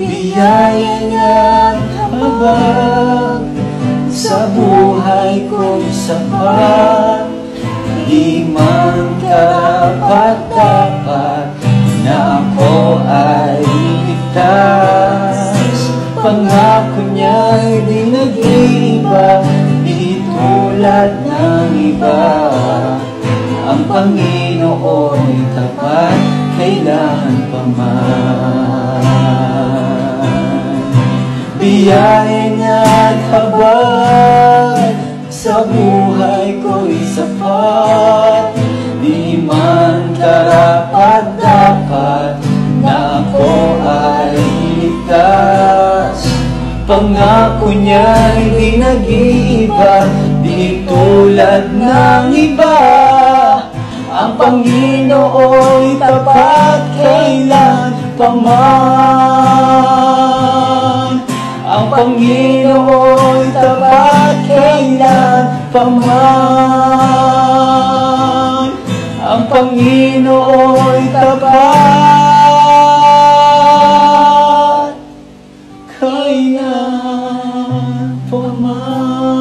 biyaya niya'y habag sa buhay ko'y sapat. Di man karapat-dapat na ako ay ligtas. Pangako niya'y di nag-iba, di tulad ng iba. Ang Panginoo'y tapat, kailan pa man. Biyaya niya't habag sa buhay ko'y sapat. Di man karapat-dapat na ako ay ligtas. Pangako niya'y di nag-iiba, di tulad ng iba. Ang Panginoo'y tapat, kailan pa man. Ang Panginoo'y tapat, kailan pa man. Ang Panginoo'y tapat, kailan pa man.